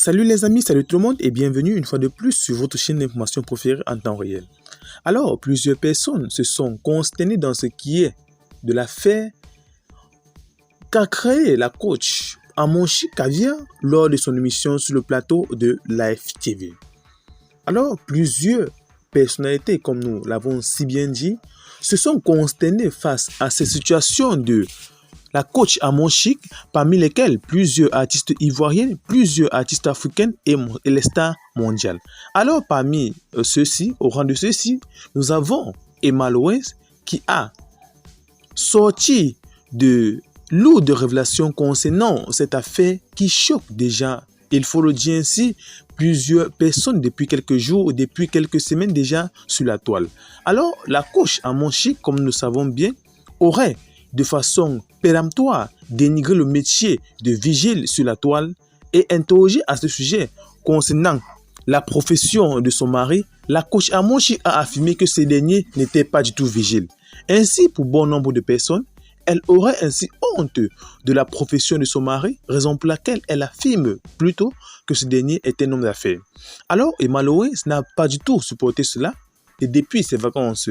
Salut les amis, salut tout le monde et bienvenue une fois de plus sur votre chaîne d'information préférée en temps réel. Alors, plusieurs personnes se sont consternées dans ce qui est de l'affaire qu'a créé la coach Amonchi Kavia lors de son émission sur le plateau de Live TV. Alors, plusieurs personnalités, comme nous l'avons si bien dit, se sont consternées face à ces situations de la coach Amonchi, parmi lesquels plusieurs artistes ivoiriens, plusieurs artistes africains et les stars mondiales. Alors, parmi ceux-ci, au rang de ceux-ci, nous avons Emma Loès qui a sorti de lourdes révélations concernant cette affaire qui choque déjà, il faut le dire ainsi, plusieurs personnes depuis quelques jours, depuis quelques semaines déjà sur la toile. Alors, la coach Amonchi, comme nous savons bien, aurait de façon péremptoire dénigrer le métier de vigile sur la toile et interroger à ce sujet concernant la profession de son mari. La coach Amonchi a affirmé que ce dernier n'était pas du tout vigile. Ainsi, pour bon nombre de personnes, elle aurait ainsi honte de la profession de son mari, raison pour laquelle elle affirme plutôt que ce dernier est un homme d'affaires. Alors, Emma Loès n'a pas du tout supporté cela et depuis ses vacances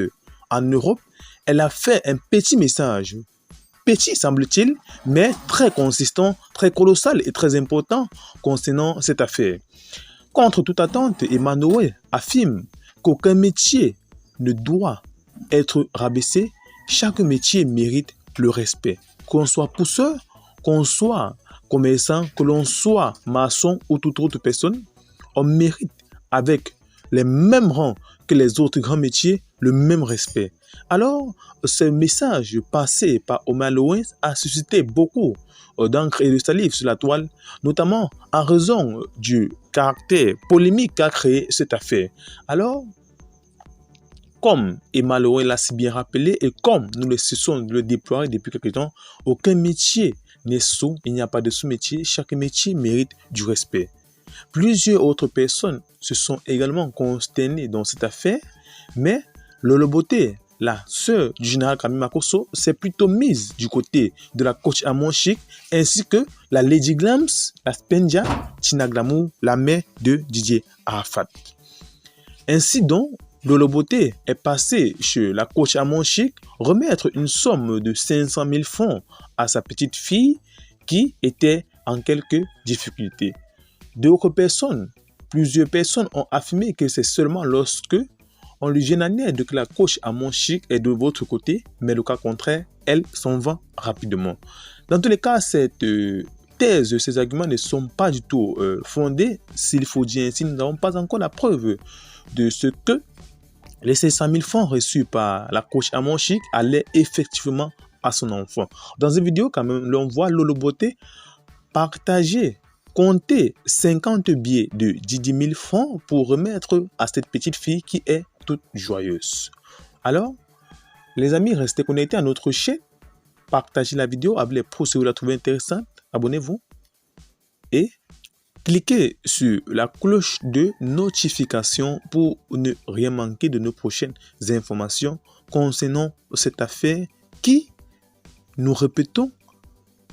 en Europe, elle a fait un petit message. Petit semble-t-il, mais très consistant, très colossal et très important concernant cette affaire. Contre toute attente, Emma Loès affirme qu'aucun métier ne doit être rabaissé. Chaque métier mérite le respect. Qu'on soit pousseur, qu'on soit commerçant, que l'on soit maçon ou toute autre personne, on mérite avec les mêmes rangs que les autres grands métiers le même respect. Alors, ce message passé par Emma Loès a suscité beaucoup d'encre et de salive sur la toile, notamment en raison du caractère polémique qu'a créé cette affaire. Alors, comme Emma Loès l'a si bien rappelé et comme nous le cessons de le déployer depuis quelque temps, aucun métier n'est sous, il n'y a pas de sous-métier, chaque métier mérite du respect. Plusieurs autres personnes se sont également consternées dans cette affaire, mais Lolo Beauté, la sœur du général Camille Makosso, s'est plutôt mise du côté de la coach Amonchi, ainsi que la Lady Glams, la Spendia, Tina Glamour, la mère de Didier Arafat. Ainsi donc, Lolo Beauté est passé chez la coach Amonchi remettre une somme de 500 000 francs à sa petite fille qui était en quelques difficultés. D'autres personnes, plusieurs personnes ont affirmé que c'est seulement lorsque on lui vient en aide que la coach Amonchi est de votre côté, mais le cas contraire, elle s'en va rapidement. Dans tous les cas, cette thèse, ces arguments ne sont pas du tout fondés. S'il faut dire ainsi, nous n'avons pas encore la preuve de ce que les 500 000 francs reçus par la coach Amonchi allaient effectivement à son enfant. Dans une vidéo, quand même, l'on voit Lolo Beauté partager, compter 50 billets de 10 000 francs pour remettre à cette petite fille qui est toute joyeuse. Alors, les amis, restez connectés à notre chaîne, partagez la vidéo avec les pros si vous la trouvez intéressante, abonnez-vous et cliquez sur la cloche de notification pour ne rien manquer de nos prochaines informations concernant cette affaire qui, nous répétons,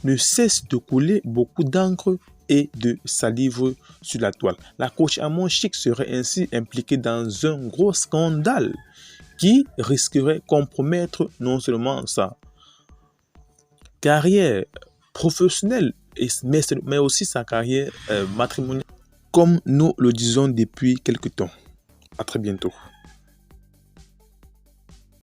ne cesse de couler beaucoup d'encre et de salive sur la toile. La coach Amonchi serait ainsi impliquée dans un gros scandale qui risquerait de compromettre non seulement sa carrière professionnelle, mais aussi sa carrière matrimoniale, comme nous le disons depuis quelque temps. À très bientôt.